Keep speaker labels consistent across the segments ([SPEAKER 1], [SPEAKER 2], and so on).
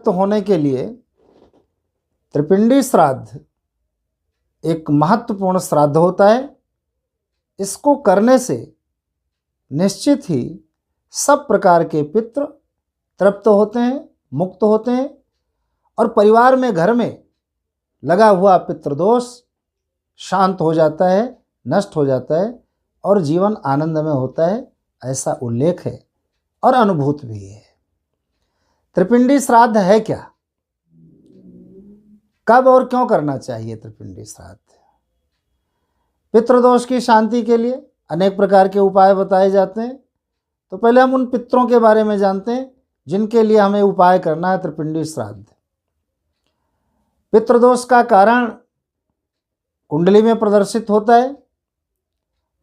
[SPEAKER 1] तृप्त होने के लिए त्रिपिंडी श्राद्ध एक महत्वपूर्ण श्राद्ध होता है। इसको करने से निश्चित ही सब प्रकार के पितृ तृप्त होते हैं, मुक्त होते हैं और परिवार में, घर में लगा हुआ पितृदोष शांत हो जाता है, नष्ट हो जाता है और जीवन आनंदमय होता है, ऐसा उल्लेख है और अनुभूत भी है। त्रिपिंडी श्राद्ध है क्या? कब और क्यों करना चाहिए त्रिपिंडी श्राद्ध? पितृदोष की शांति के लिए अनेक प्रकार के उपाय बताए जाते हैं। तो पहले हम उन पितरों के बारे में जानते हैं जिनके लिए हमें उपाय करना है त्रिपिंडी श्राद्ध। पितृदोष का कारण कुंडली में प्रदर्शित होता है।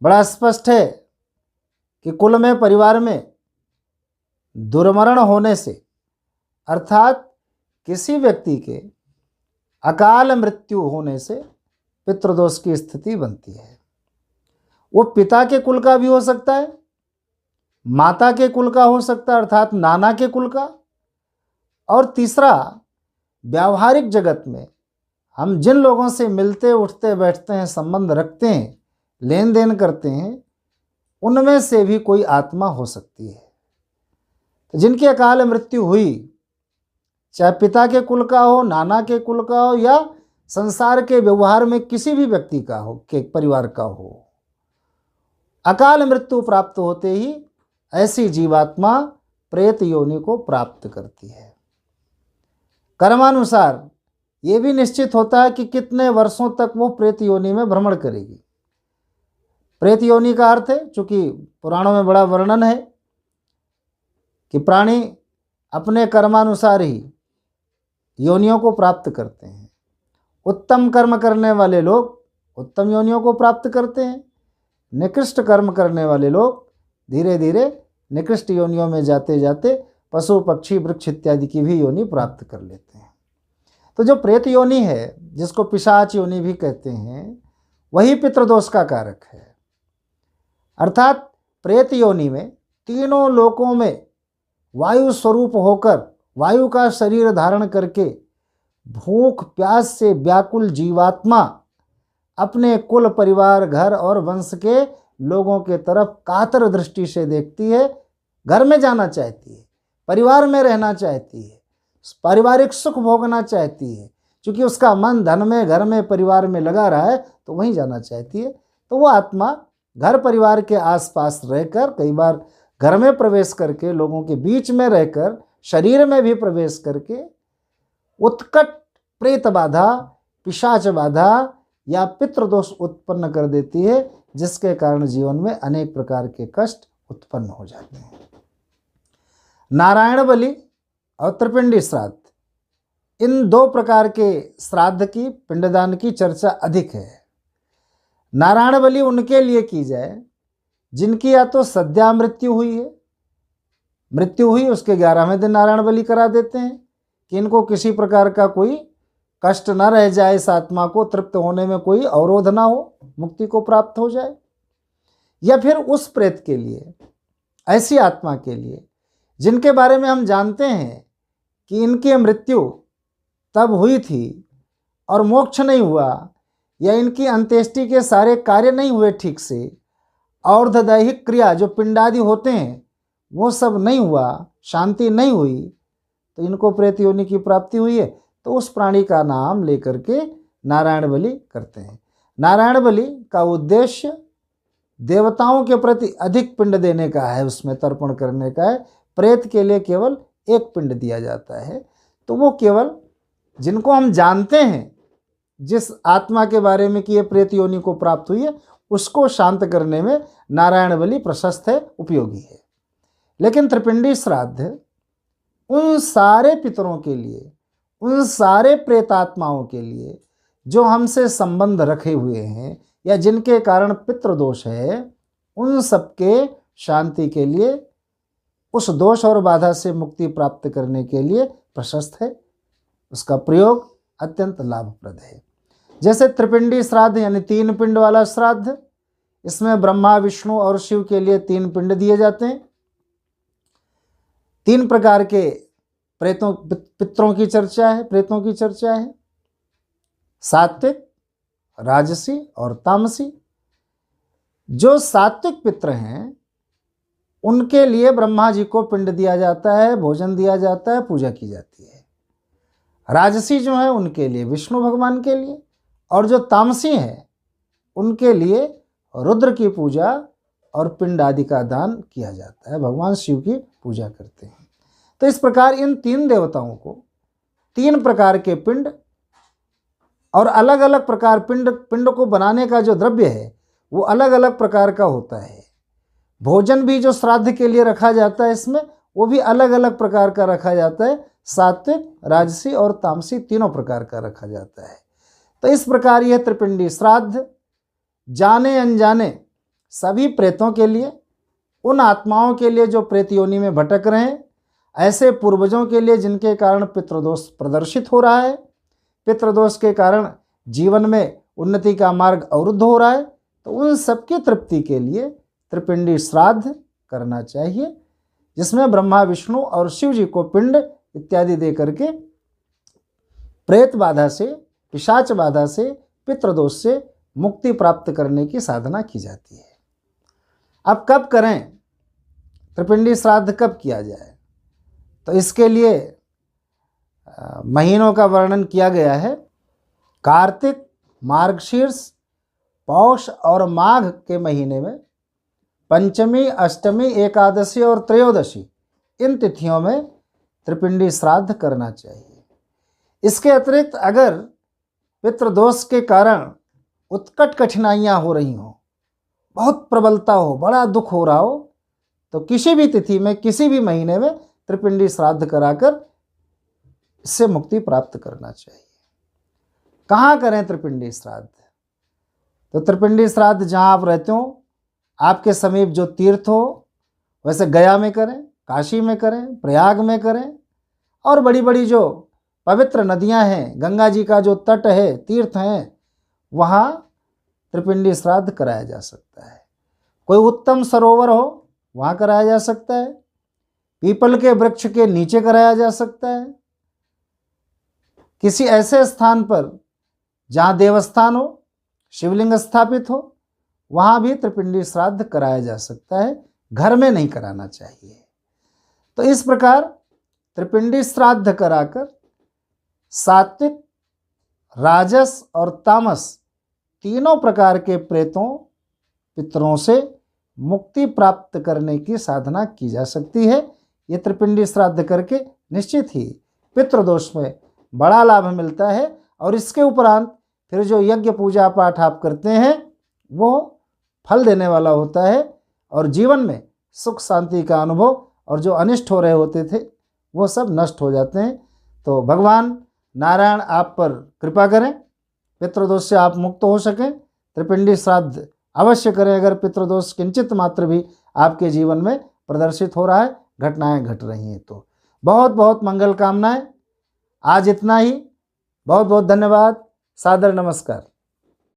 [SPEAKER 1] बड़ा स्पष्ट है कि कुल में, परिवार में दुर्मरण होने से, अर्थात किसी व्यक्ति के अकाल मृत्यु होने से पितृदोष की स्थिति बनती है। वो पिता के कुल का भी हो सकता है, माता के कुल का हो सकता है अर्थात नाना के कुल का, और तीसरा व्यावहारिक जगत में हम जिन लोगों से मिलते उठते बैठते हैं, संबंध रखते हैं, लेन देन करते हैं, उनमें से भी कोई आत्मा हो सकती है। तो जिनकी अकाल मृत्यु हुई, चाहे पिता के कुल का हो, नाना के कुल का हो या संसार के व्यवहार में किसी भी व्यक्ति का हो, के परिवार का हो, अकाल मृत्यु प्राप्त होते ही ऐसी जीवात्मा प्रेत योनि को प्राप्त करती है। कर्मानुसार ये भी निश्चित होता है कि कितने वर्षों तक वो प्रेत योनि में भ्रमण करेगी। प्रेत योनि का अर्थ है, चूंकि पुराणों में बड़ा वर्णन है कि प्राणी अपने कर्मानुसार ही योनियों को प्राप्त करते हैं। उत्तम कर्म करने वाले लोग उत्तम योनियों को प्राप्त करते हैं, निकृष्ट कर्म करने वाले लोग धीरे धीरे निकृष्ट योनियों में जाते जाते पशु पक्षी वृक्ष इत्यादि की भी योनि प्राप्त कर लेते हैं। तो जो प्रेत योनि है, जिसको पिशाच योनि भी कहते हैं, वही पितृदोष का कारक है। अर्थात प्रेत योनि में तीनों लोकों में वायु स्वरूप होकर, वायु का शरीर धारण करके भूख प्यास से व्याकुल जीवात्मा अपने कुल, परिवार, घर और वंश के लोगों के तरफ कातर दृष्टि से देखती है। घर में जाना चाहती है, परिवार में रहना चाहती है, पारिवारिक सुख भोगना चाहती है। क्योंकि उसका मन धन में, घर में, परिवार में लगा रहा है तो वहीं जाना चाहती है। तो वो आत्मा घर परिवार के आसपास रहकर, कई बार घर में प्रवेश करके, लोगों के बीच में रहकर, शरीर में भी प्रवेश करके उत्कट प्रेत बाधा, पिशाच बाधा या पितृदोष उत्पन्न कर देती है, जिसके कारण जीवन में अनेक प्रकार के कष्ट उत्पन्न हो जाते हैं। नारायण बलि और त्रिपिंडी श्राद्ध, इन दो प्रकार के श्राद्ध की, पिंडदान की चर्चा अधिक है। नारायण बलि उनके लिए की जाए जिनकी या तो सद्या मृत्यु हुई है, मृत्यु हुई उसके 11वें दिन नारायण बलि करा देते हैं कि इनको किसी प्रकार का कोई कष्ट न रह जाए, इस आत्मा को तृप्त होने में कोई अवरोध ना हो, मुक्ति को प्राप्त हो जाए। या फिर उस प्रेत के लिए, ऐसी आत्मा के लिए जिनके बारे में हम जानते हैं कि इनकी मृत्यु तब हुई थी और मोक्ष नहीं हुआ, या इनकी अंत्येष्टि के सारे कार्य नहीं हुए ठीक से, और दैहिक क्रिया जो पिंडादि होते हैं वो सब नहीं हुआ, शांति नहीं हुई, तो इनको प्रेत योनि की प्राप्ति हुई है। तो उस प्राणी का नाम लेकर के नारायण बलि करते हैं। नारायण बलि का उद्देश्य देवताओं के प्रति अधिक पिंड देने का है, उसमें तर्पण करने का है। प्रेत के लिए केवल एक पिंड दिया जाता है। तो वो केवल जिनको हम जानते हैं, जिस आत्मा के बारे में कि ये प्रेत योनि को प्राप्त हुई है, उसको शांत करने में नारायण बलि प्रशस्त है, उपयोगी है। लेकिन त्रिपिंडी श्राद्ध उन सारे पितरों के लिए, उन सारे प्रेतात्माओं के लिए जो हमसे संबंध रखे हुए हैं या जिनके कारण पितृदोष है, उन सबके शांति के लिए, उस दोष और बाधा से मुक्ति प्राप्त करने के लिए प्रशस्त है। उसका प्रयोग अत्यंत लाभप्रद है। जैसे त्रिपिंडी श्राद्ध यानी 3 पिंड वाला श्राद्ध, इसमें ब्रह्मा, विष्णु और शिव के लिए 3 पिंड दिए जाते हैं। 3 प्रकार के पितरों की चर्चा है, प्रेतों की चर्चा है। सात्विक, राजसी और तामसी। जो सात्विक पितर हैं उनके लिए ब्रह्मा जी को पिंड दिया जाता है, भोजन दिया जाता है, पूजा की जाती है। राजसी जो है उनके लिए विष्णु भगवान के लिए, और जो तामसी हैं उनके लिए रुद्र की पूजा और पिंड आदि का दान किया जाता है, भगवान शिव की पूजा करते हैं। तो इस प्रकार इन तीन देवताओं को तीन प्रकार के पिंड और अलग अलग प्रकार पिंड को बनाने का जो द्रव्य है वो अलग अलग प्रकार का होता है। भोजन भी जो श्राद्ध के लिए रखा जाता है इसमें वो भी अलग अलग प्रकार का रखा जाता है। सात्विक, राजसी और तामसी तीनों प्रकार का रखा जाता है। तो इस प्रकार यह त्रिपिंडी श्राद्ध जाने अनजाने सभी प्रेतों के लिए, उन आत्माओं के लिए जो प्रेत योनि में भटक रहे हैं, ऐसे पूर्वजों के लिए जिनके कारण पितृदोष प्रदर्शित हो रहा है, पितृदोष के कारण जीवन में उन्नति का मार्ग अवरुद्ध हो रहा है, तो उन सबकी तृप्ति के लिए त्रिपिंडी श्राद्ध करना चाहिए, जिसमें ब्रह्मा, विष्णु और शिव जी को पिंड इत्यादि दे करके प्रेत बाधा से, पिशाच बाधा से, पितृदोष से मुक्ति प्राप्त करने की साधना की जाती है। अब कब करें त्रिपिंडी श्राद्ध, कब किया जाए? तो इसके लिए महीनों का वर्णन किया गया है। कार्तिक, मार्गशीर्ष, पौष और माघ के महीने में पंचमी, अष्टमी, एकादशी और त्रयोदशी इन तिथियों में त्रिपिंडी श्राद्ध करना चाहिए। इसके अतिरिक्त अगर पितृदोष के कारण उत्कट कठिनाइयाँ हो रही हों, बहुत प्रबलता हो, बड़ा दुख हो रहा हो, तो किसी भी तिथि में, किसी भी महीने में त्रिपिंडी श्राद्ध कराकर इससे मुक्ति प्राप्त करना चाहिए। कहाँ करें त्रिपिंडी श्राद्ध? तो त्रिपिंडी श्राद्ध जहाँ आप रहते हो, आपके समीप जो तीर्थ हो, वैसे गया में करें, काशी में करें, प्रयाग में करें, और बड़ी बड़ी जो पवित्र नदियाँ हैं, गंगा जी का जो तट है, तीर्थ हैं, वहाँ त्रिपिंडी श्राद्ध कराया जा सकता है। कोई उत्तम सरोवर हो वहाँ कराया जा सकता है, पीपल के वृक्ष के नीचे कराया जा सकता है, किसी ऐसे स्थान पर जहाँ देवस्थान हो, शिवलिंग स्थापित हो, वहाँ भी त्रिपिंडी श्राद्ध कराया जा सकता है, घर में नहीं कराना चाहिए। तो इस प्रकार त्रिपिंडी श्राद्ध कराकर सात्विक, राजस और तामस तीनों प्रकार के प्रेतों, पितरों से मुक्ति प्राप्त करने की साधना की जा सकती है। ये त्रिपिंडी श्राद्ध करके निश्चित ही पितृदोष में बड़ा लाभ मिलता है, और इसके उपरांत फिर जो यज्ञ पूजा पाठ आप करते हैं वो फल देने वाला होता है, और जीवन में सुख शांति का अनुभव, और जो अनिष्ट हो रहे होते थे वो सब नष्ट हो जाते हैं। तो भगवान नारायण आप पर कृपा करें, पितृदोष से आप मुक्त हो सकें। त्रिपिंडी श्राद्ध अवश्य करें अगर पितृदोष किंचित मात्र भी आपके जीवन में प्रदर्शित हो रहा है, घटनाएं घट रही हैं तो। बहुत बहुत मंगल कामनाएं। आज इतना ही। बहुत बहुत धन्यवाद। सादर नमस्कार।